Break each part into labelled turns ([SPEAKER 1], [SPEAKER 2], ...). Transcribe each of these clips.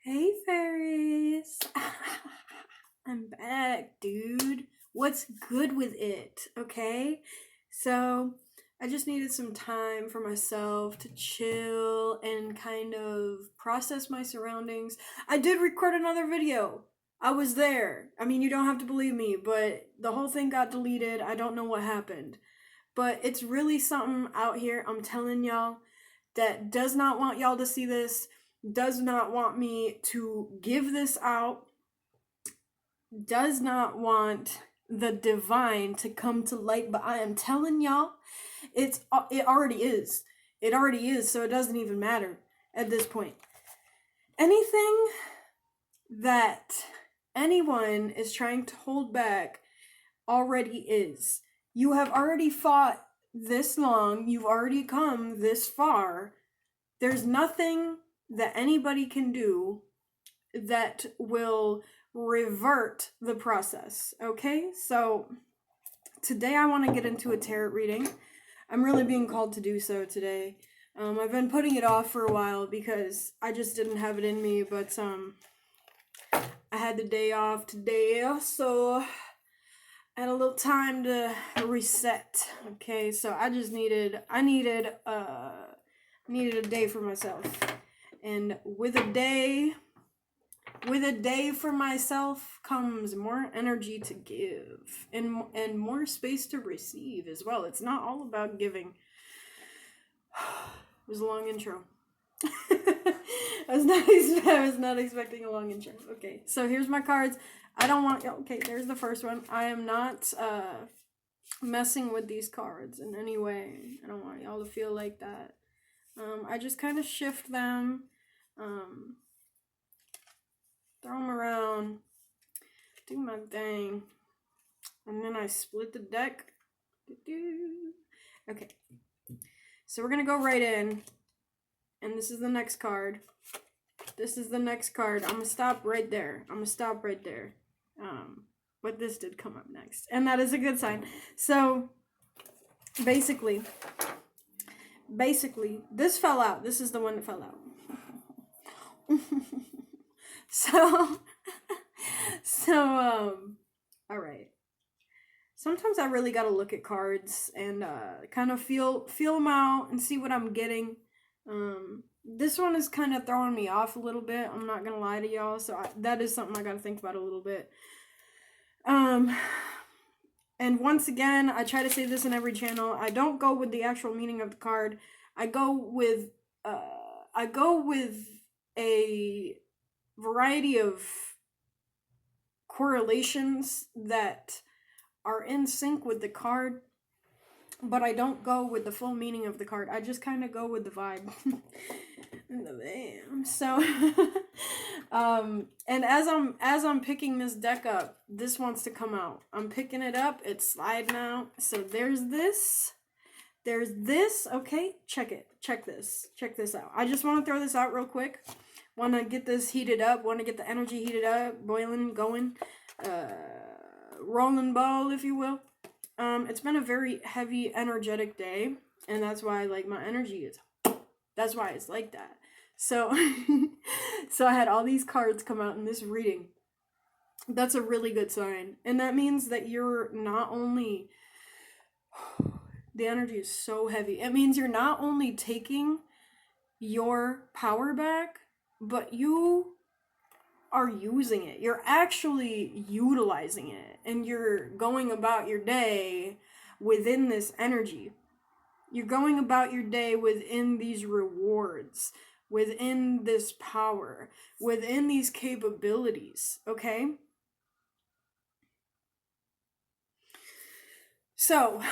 [SPEAKER 1] Hey fairies! I'm back, dude. What's good with it? Okay? So, I just needed some time for myself to chill and kind of process my surroundings. I did record another video. I was there. I mean, you don't have to believe me, but the whole thing got deleted. I don't know what happened. But it's really something out here, I'm telling y'all, that does not want y'all to see this, does not want me to give this out, does not want the divine to come to light, but I am telling y'all, it already is. It already is, so it doesn't even matter at this point. Anything that anyone is trying to hold back already is. You have already fought this long, you've already come this far. There's nothing that anybody can do that will revert the process, okay? So today I want to get into a tarot reading. I'm really being called to do so today. I've been putting it off for a while because I just didn't have it in me, but I had the day off today, so I had a little time to reset. Okay, so I needed a day for myself. And with a day for myself comes more energy to give and more space to receive as well. It's not all about giving. It was a long intro. I was not expecting a long intro. Okay, so here's my cards. I don't want, okay, there's the first one. I am not messing with these cards in any way. I don't want y'all to feel like that. I just kind of shift them, throw them around, do my thing, and then I split the deck. Okay, so we're gonna go right in, and this is the next card. This is the next card. I'm gonna stop right there. But this did come up next, and that is a good sign. So basically, this fell out. This is the one that fell out. All right. Sometimes I really gotta look at cards and kind of feel them out and see what I'm getting. This one is kind of throwing me off a little bit. I'm not gonna lie to y'all. So that is something I gotta think about a little bit. And once again, I try to say this in every channel. I don't go with the actual meaning of the card. I go with a variety of correlations that are in sync with the card, but I don't go with the full meaning of the card. I just kind of go with the vibe. So and as I'm picking this deck up, this wants to come out. I'm picking it up, it's sliding out. So there's this, okay, check this out. I just want to throw this out real quick. Want to get this heated up, want to get the energy heated up, boiling, going, rolling ball, if you will. It's been a very heavy, energetic day, and that's why, like, my energy is, that's why it's like that. So, so I had all these cards come out in this reading. That's a really good sign, and that means that you're not only, the energy is so heavy. It means you're not only taking your power back, but you are using it. You're actually utilizing it, and you're going about your day within this energy. You're going about your day within these rewards, within this power, within these capabilities, okay? So,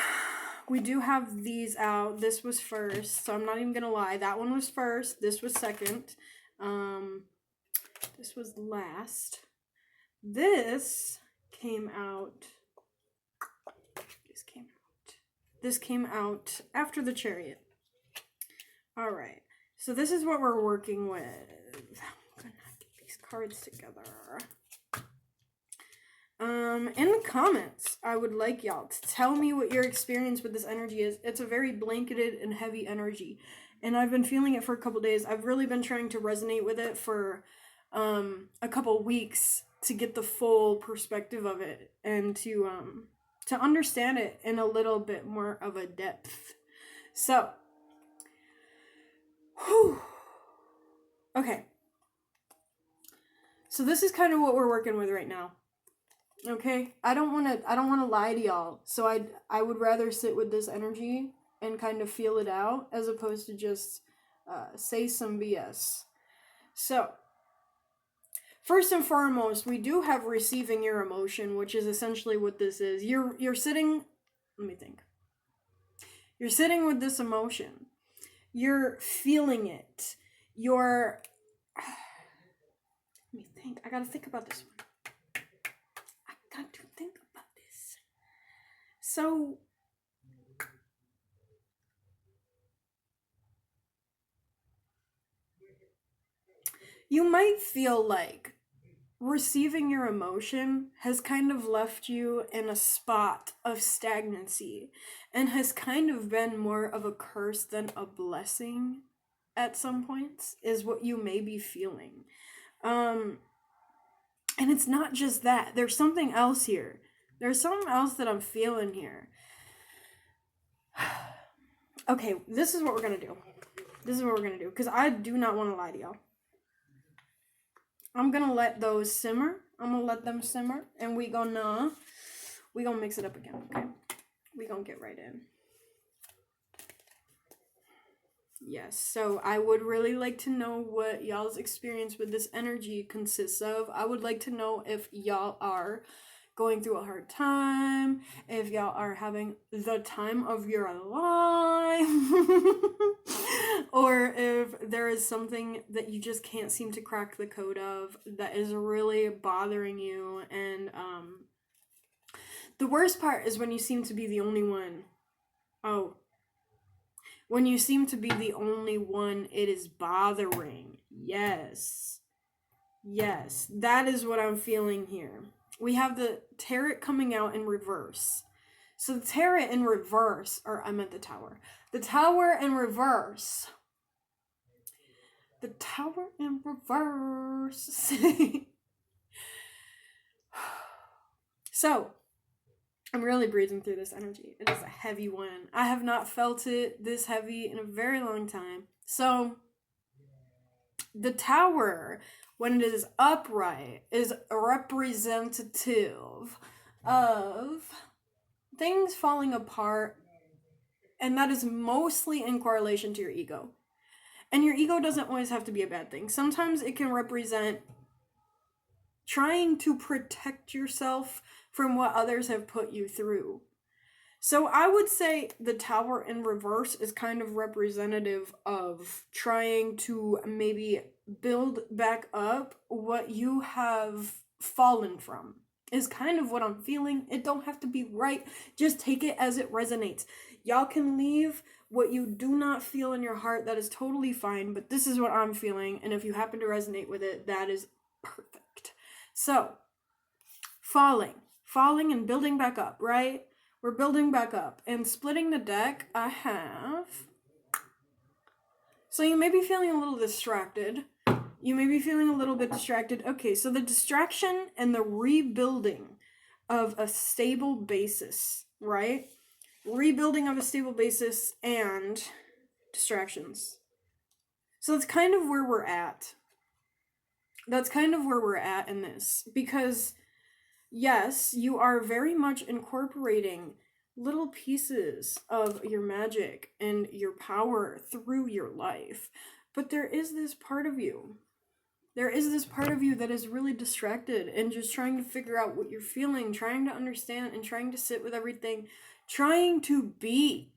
[SPEAKER 1] we do have these out. This was first, so I'm not even gonna lie. That one was first, this was second. This was last. This came out after the Chariot. All right, so this is what we're working with. I'm gonna get these cards together. In the comments, I would like y'all to tell me what your experience with this energy is. It's a very blanketed and heavy energy, and I've been feeling it for a couple days. I've really been trying to resonate with it for a couple weeks to get the full perspective of it and to understand it in a little bit more of a depth. So, whew. Okay. So this is kind of what we're working with right now. Okay? I don't want to lie to y'all. So I would rather sit with this energy and kind of feel it out as opposed to just say some BS. So, first and foremost, we do have receiving your emotion, which is essentially what this is. You're sitting, let me think. You're sitting with this emotion. You're feeling it. You're let me think. I gotta think about this one. I got to think about this. So, you might feel like receiving your emotion has kind of left you in a spot of stagnancy and has kind of been more of a curse than a blessing at some points, is what you may be feeling. And it's not just that. There's something else here. There's something else that I'm feeling here. Okay, this is what we're gonna do. Because I do not want to lie to y'all. I'm gonna let those simmer. I'm gonna let them simmer, and we gonna mix it up again, okay? We gonna get right in. Yes, so I would really like to know what y'all's experience with this energy consists of. I would like to know if y'all are going through a hard time, if y'all are having the time of your life, or if there is something that you just can't seem to crack the code of that is really bothering you. And the worst part is when you seem to be the only one. When you seem to be the only one it is bothering. Yes, that is what I'm feeling here. We have the tarot coming out in reverse. So the tarot in reverse, or I meant the tower. The tower in reverse. The tower in reverse. So, I'm really breathing through this energy. It is a heavy one. I have not felt it this heavy in a very long time. So, the tower, when it is upright, is representative of things falling apart, and that is mostly in correlation to your ego. And your ego doesn't always have to be a bad thing. Sometimes it can represent trying to protect yourself from what others have put you through. So I would say the tower in reverse is kind of representative of trying to maybe build back up what you have fallen from, is kind of what I'm feeling. It don't have to be right. Just take it as it resonates. Y'all can leave what you do not feel in your heart. That is totally fine. But this is what I'm feeling. And if you happen to resonate with it, that is perfect. So, falling and building back up, right? We're building back up. And splitting the deck, I have... So you may be feeling a little distracted. Okay, so the distraction and the rebuilding of a stable basis, right? Rebuilding of a stable basis and distractions. So that's kind of where we're at. In this. Because, yes, you are very much incorporating little pieces of your magic and your power through your life. But there is this part of you. That is really distracted and just trying to figure out what you're feeling, trying to understand and trying to sit with everything, trying to be.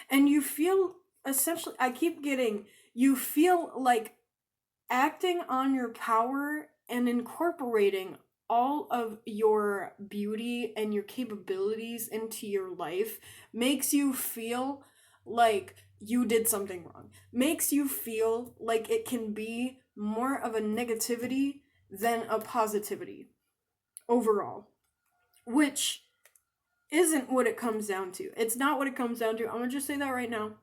[SPEAKER 1] And you feel, essentially, you feel like acting on your power and incorporating all of your beauty and your capabilities into your life makes you feel like you did something wrong. Makes you feel like it can be more of a negativity than a positivity overall. Which isn't what it comes down to. It's not what it comes down to. I'm gonna just say that right now.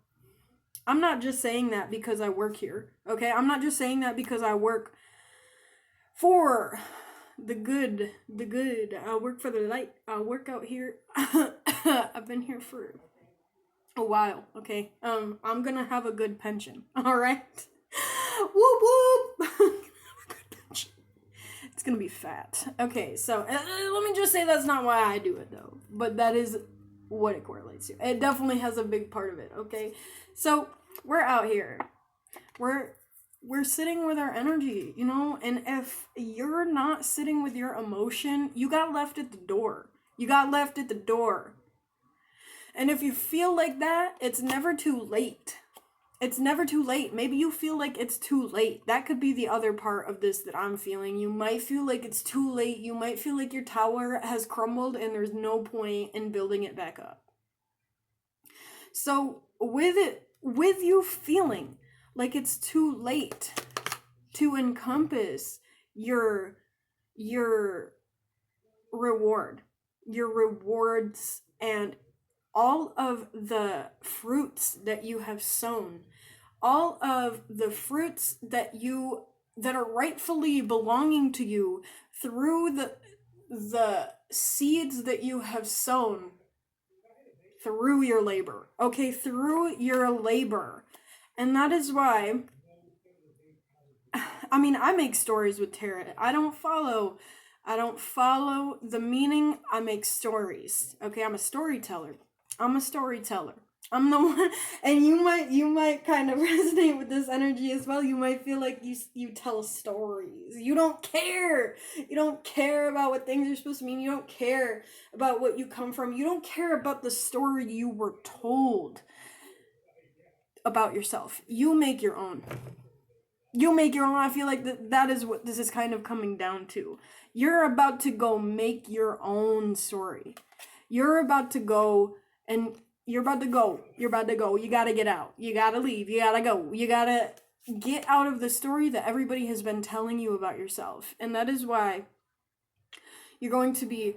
[SPEAKER 1] I'm not just saying that because I work here, okay? I'm not just saying that because I work For the good, I'll work for the light. I'll work out here. I've been here for a while, okay? I'm gonna have a good pension, alright? Whoop whoop! It's gonna be fat. Okay, so let me just say that's not why I do it though, but that is what it correlates to. It definitely has a big part of it, okay? So we're out here. We're sitting with our energy, you know, and if you're not sitting with your emotion, you got left at the door. You got left at the door. And if you feel like that, it's never too late. It's never too late. Maybe you feel like it's too late. That could be the other part of this that I'm feeling. You might feel like it's too late. You might feel like your tower has crumbled and there's no point in building it back up. So with you feeling like it's too late to encompass your reward, your rewards, and all of the fruits that you have sown, all of the fruits that are rightfully belonging to you through the seeds that you have sown through your labor. Okay, through your labor. And that is why, I mean, I make stories with tarot. I don't follow the meaning. I make stories. Okay, I'm a storyteller. I'm the one, and you might kind of resonate with this energy as well. You might feel like you tell stories. You don't care. You don't care about what things are supposed to mean. You don't care about what you come from. You don't care about the story you were told about yourself. You make your own. You make your own. I feel like that is what this is kind of coming down to. You're about to go make your own story. You're about to go. You gotta get out, you gotta leave, you gotta go, you gotta get out of the story that everybody has been telling you about yourself. And that is why you're going to be,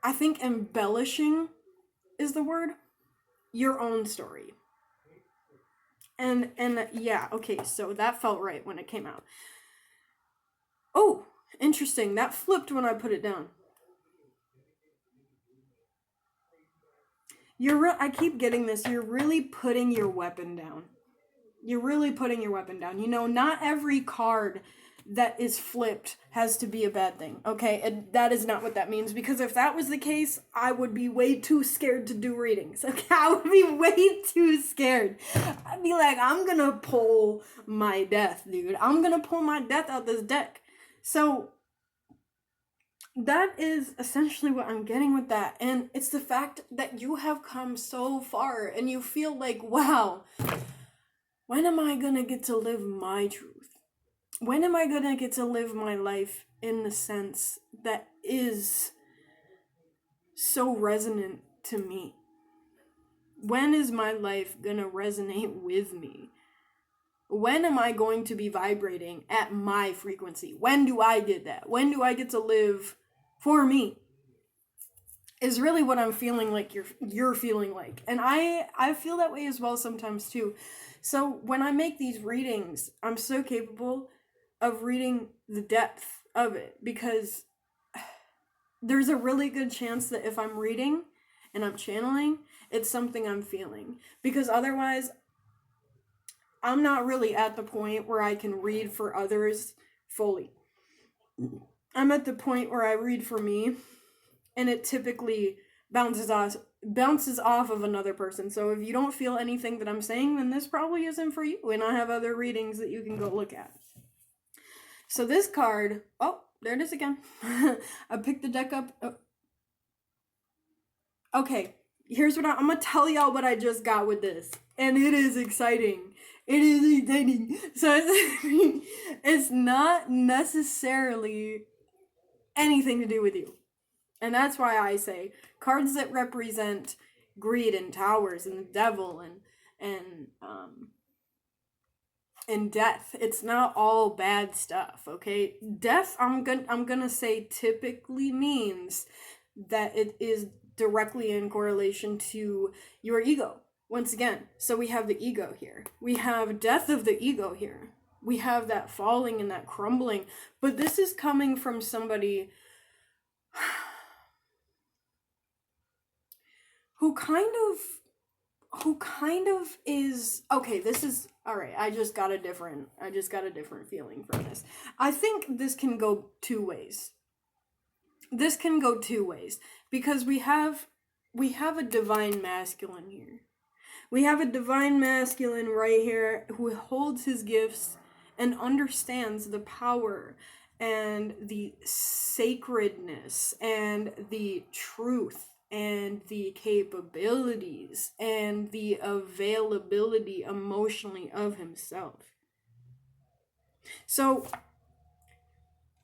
[SPEAKER 1] I think, embellishing is the word, your own story. And yeah, okay, so that felt right when it came out. Oh, interesting, that flipped when I put it down. I keep getting this. You're really putting your weapon down. You're really putting your weapon down. You know, not every card that is flipped has to be a bad thing. Okay, and that is not what that means. Because if that was the case, I would be way too scared to do readings. Okay, I would be way too scared. I'd be like, I'm gonna pull my death, dude. I'm gonna pull my death out this deck. So that is essentially what I'm getting with that. And it's the fact that you have come so far and you feel like, wow, when am I gonna get to live my truth? When am I gonna get to live my life in the sense that is so resonant to me? When is my life gonna resonate with me? When am I going to be vibrating at my frequency? When do I get that? When do I get to live for me? Is really what I'm feeling like you're feeling like. And I feel that way as well sometimes too. So when I make these readings, I'm so capable of reading the depth of it, because there's a really good chance that if I'm reading and I'm channeling, it's something I'm feeling. Because otherwise, I'm not really at the point where I can read for others fully. I'm at the point where I read for me, and it typically bounces off of another person. So if you don't feel anything that I'm saying, then this probably isn't for you, and I have other readings that you can go look at. So this card, oh, there it is again. I picked the deck up. Oh. Okay, here's what I'm gonna tell y'all what I just got with this, and it is exciting. It is exciting. So it's not necessarily anything to do with you. And that's why I say cards that represent greed and towers and the devil and death. It's not all bad stuff, okay? Death, I'm gonna say, typically means that it is directly in correlation to your ego. Once again, so we have the ego here. We have death of the ego here. we have that falling and that crumbling. But this is coming from somebody who kind of is, okay, this is, all right, I just got a different feeling from this. I think this can go two ways. Because we have a divine masculine here. We have a divine masculine right here who holds his gifts and understands the power and the sacredness and the truth and the capabilities and the availability emotionally of himself. So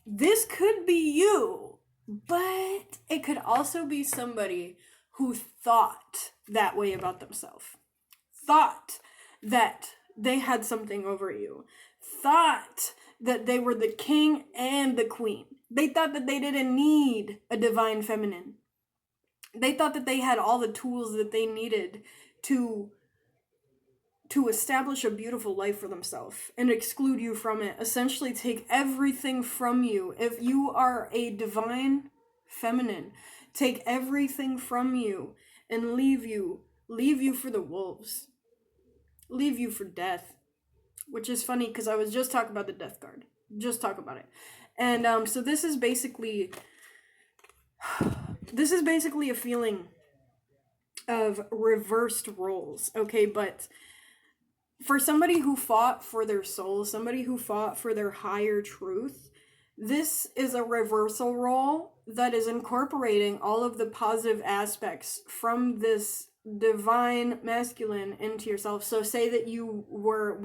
[SPEAKER 1] this could be you, but it could also be somebody who thought that way about themselves. Thought that they had something over you. Thought that they were the king and the queen. They thought that they didn't need a divine feminine. They thought that they had all the tools that they needed to establish a beautiful life for themselves and exclude you from it. Essentially take everything from you. If you are a divine feminine, take everything from you and leave you for the wolves. Leave you for death. Which is funny because I was just talking about the death card. Just talk about it. And so this is basically a feeling of reversed roles, okay? But for somebody who fought for their soul, somebody who fought for their higher truth, this is a reversal role that is incorporating all of the positive aspects from this divine masculine into yourself. So say you were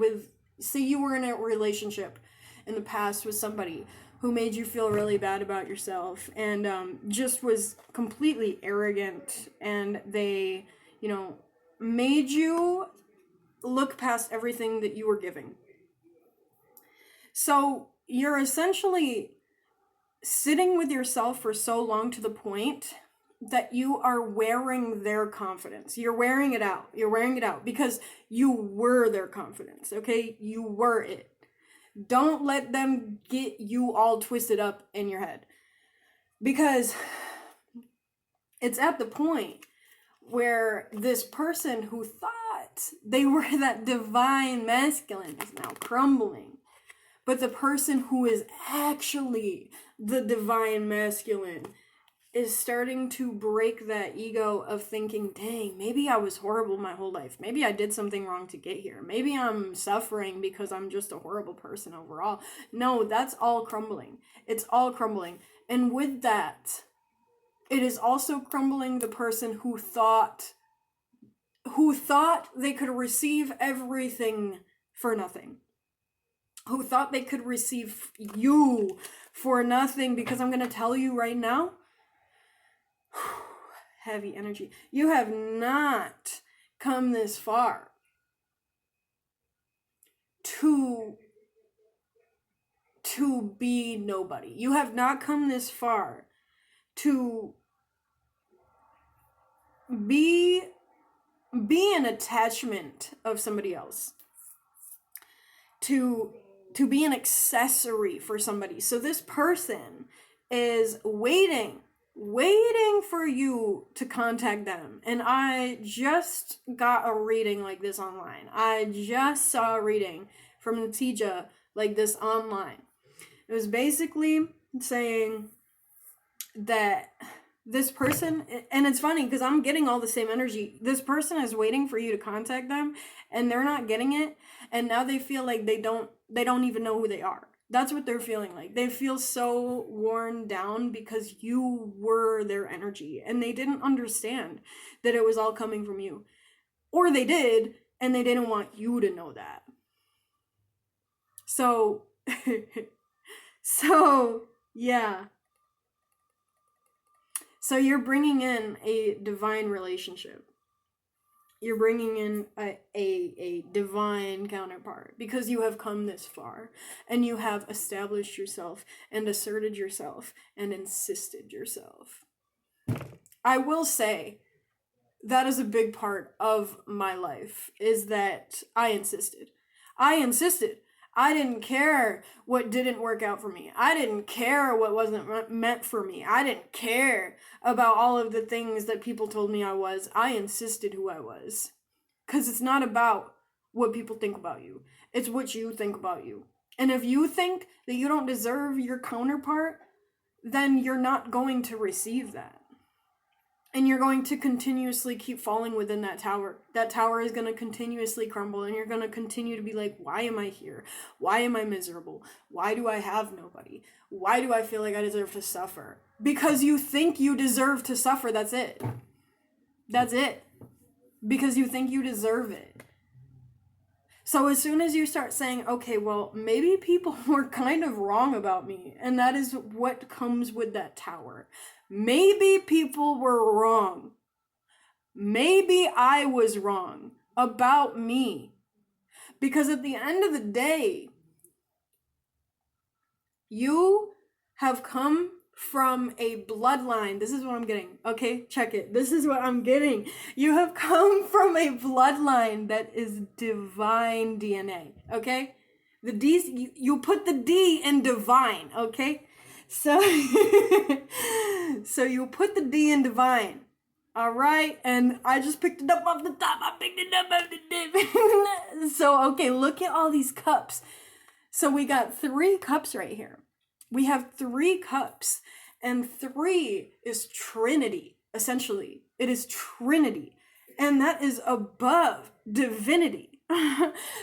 [SPEAKER 1] in a relationship in the past with somebody who made you feel really bad about yourself and just was completely arrogant, and they, made you look past everything that you were giving. So you're essentially sitting with yourself for so long to the point that you are wearing their confidence. You're wearing it out. Because you were their confidence, okay? You were it. Don't let them get you all twisted up in your head. Because it's at the point where this person who thought they were that divine masculine is now crumbling. But the person who is actually the divine masculine is starting to break that ego of thinking, dang, maybe I was horrible my whole life. Maybe I did something wrong to get here. Maybe I'm suffering because I'm just a horrible person overall. No, that's all crumbling. It's all crumbling. And with that, it is also crumbling the person who thought they could receive everything for nothing. Who thought they could receive you for nothing, because I'm going to tell you right now, heavy energy, you have not come this far to be nobody. You have not come this far to be an attachment of somebody else. To be an accessory for somebody. So this person is waiting for you to contact them. And I just got a reading like this online. I just saw a reading from Natija like this online. It was basically saying that this person, and it's funny because I'm getting all the same energy. This person is waiting for you to contact them and they're not getting it. And now they feel like they don't even know who they are. That's what they're feeling like. They feel so worn down because you were their energy and they didn't understand that it was all coming from you. Or they did, and they didn't want you to know that. So, yeah. So you're bringing in a divine relationship. You're bringing in a divine counterpart because you have come this far and you have established yourself and asserted yourself and insisted yourself. I will say that is a big part of my life, is that I insisted. I didn't care what didn't work out for me. I didn't care what wasn't meant for me. I didn't care about all of the things that people told me I was. I insisted who I was. Because it's not about what people think about you. It's what you think about you. And if you think that you don't deserve your counterpart, then you're not going to receive that. And you're going to continuously keep falling within that tower. That tower is going to continuously crumble, and you're going to continue to be like, why am I here? Why am I miserable? Why do I have nobody? Why do I feel like I deserve to suffer? Because you think you deserve to suffer. That's it. That's it. Because you think you deserve it. So as soon as you start saying, okay, well, maybe people were kind of wrong about me, and that is what comes with that tower. Maybe people were wrong. Maybe I was wrong about me. Because at the end of the day, you have come from a bloodline. This is what I'm getting. Okay, check it. This is what I'm getting. You have come from a bloodline that is divine DNA. Okay? The D, you put the D in divine. Okay? So, so you put the D in divine. All right, and I just picked it up off the top. I picked it up off the tip. So, okay, look at all these cups. So we got 3 cups right here. We have 3 cups, and 3 is Trinity, essentially. It is Trinity, and that is above divinity.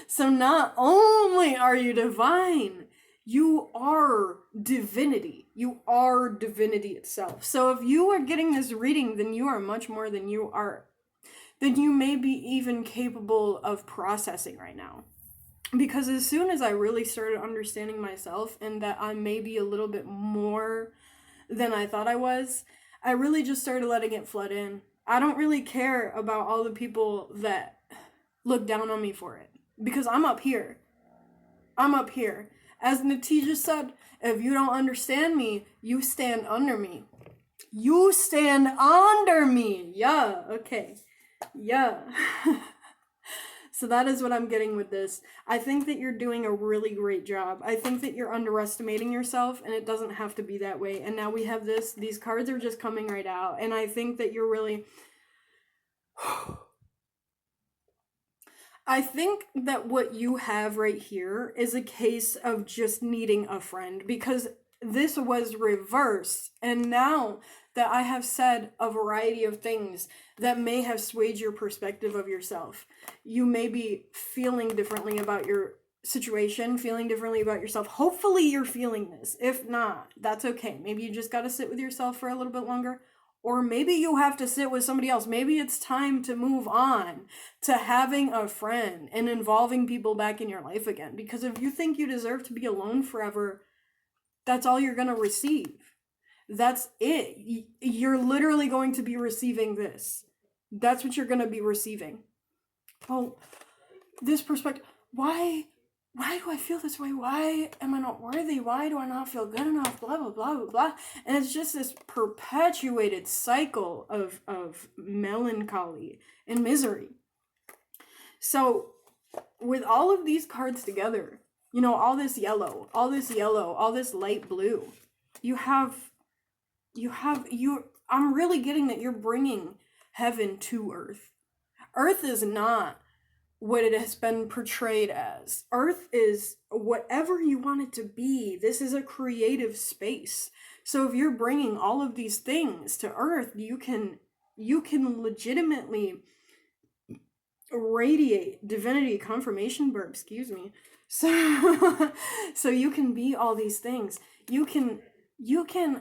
[SPEAKER 1] So not only are you divine, you are divinity. You are divinity itself. So if you are getting this reading, then you are much more than you are, than you may be even capable of processing right now. Because as soon as I really started understanding myself and that I may be a little bit more than I thought I was, I really just started letting it flood in. I don't really care about all the people that look down on me for it. Because I'm up here. I'm up here. As Natija said, if you don't understand me, you stand under me. You stand under me. Yeah, okay. Yeah. So that is what I'm getting with this. I think that you're doing a really great job. I think that you're underestimating yourself, and it doesn't have to be that way. And now we have this. These cards are just coming right out. And I think that you're really... I think that what you have right here is a case of just needing a friend, because this was reversed. And now that I have said a variety of things that may have swayed your perspective of yourself, you may be feeling differently about your situation, feeling differently about yourself. Hopefully you're feeling this. If not, that's okay. Maybe you just got to sit with yourself for a little bit longer. Or maybe you have to sit with somebody else. Maybe it's time to move on to having a friend and involving people back in your life again. Because if you think you deserve to be alone forever, that's all you're going to receive. That's it. You're literally going to be receiving this. That's what you're going to be receiving. Oh, this perspective. Why do I feel this way? Why am I not worthy? Why do I not feel good enough? Blah, blah, blah, blah, blah. And it's just this perpetuated cycle of melancholy and misery. So with all of these cards together, you know, all this yellow, all this light blue, I'm really getting that you're bringing heaven to earth. Earth is not what it has been portrayed as. Earth is whatever you want it to be. This is a creative space. So if you're bringing all of these things to earth, you can legitimately radiate divinity, confirmation verb, excuse me. So you can be all these things. You can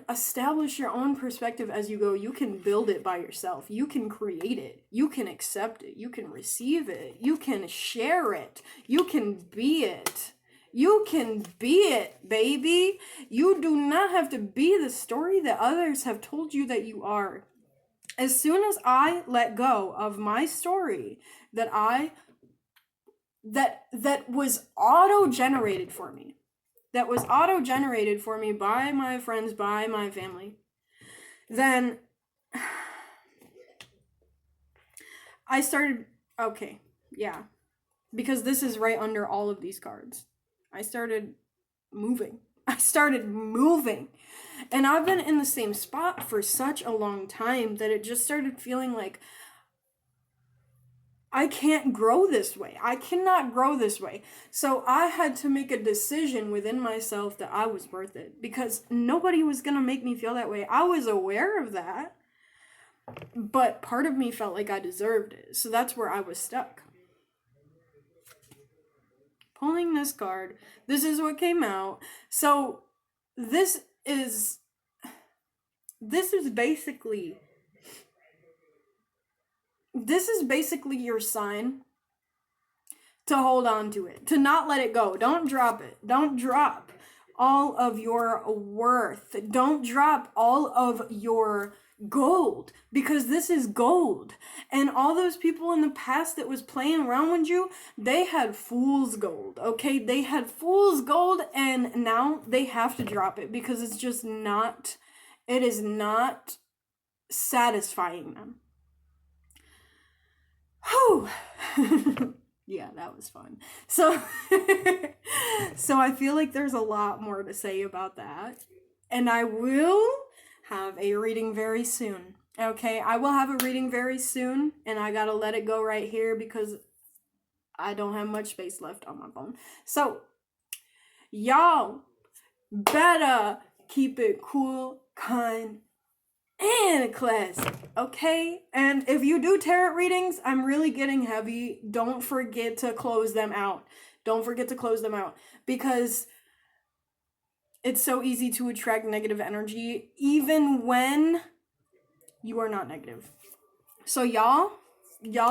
[SPEAKER 1] establish your own perspective as you go. You can build it by yourself. You can create it. You can accept it. You can receive it. You can share it. You can be it. You can be it, baby. You do not have to be the story that others have told you that you are. As soon as I let go of my story that was auto-generated for me, by my friends, by my family, then I started, okay, yeah, because this is right under all of these cards. I started moving. And I've been in the same spot for such a long time that it just started feeling like I can't grow this way. I cannot grow this way. So I had to make a decision within myself that I was worth it, because nobody was going to make me feel that way. I was aware of that, but part of me felt like I deserved it. So that's where I was stuck. Pulling this card, this is what came out. So this is basically your sign to hold on to it, to not let it go. Don't drop it. Don't drop all of your worth. Don't drop all of your gold, because this is gold. And all those people in the past that was playing around with you, they had fool's gold, okay? They had fool's gold, and now they have to drop it because it's just not, it is not satisfying them. Whew. Yeah, that was fun. So I feel like there's a lot more to say about that. And I will have a reading very soon. Okay, I will have a reading very soon, and I gotta let it go right here because I don't have much space left on my phone. So, y'all better keep it cool, kind, and classic, okay? And if you do tarot readings, I'm really getting heavy. Don't forget to close them out. Don't forget to close them out, because it's so easy to attract negative energy even when you are not negative. So y'all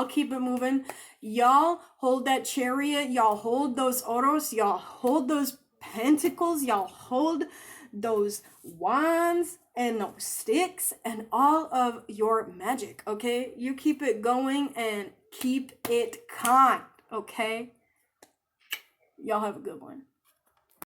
[SPEAKER 1] keep it moving. Y'all hold that chariot. Y'all hold those oros. Y'all hold those pentacles. Y'all hold those wands and those sticks and all of your magic, okay? You keep it going and keep it kind, okay? Y'all have a good one.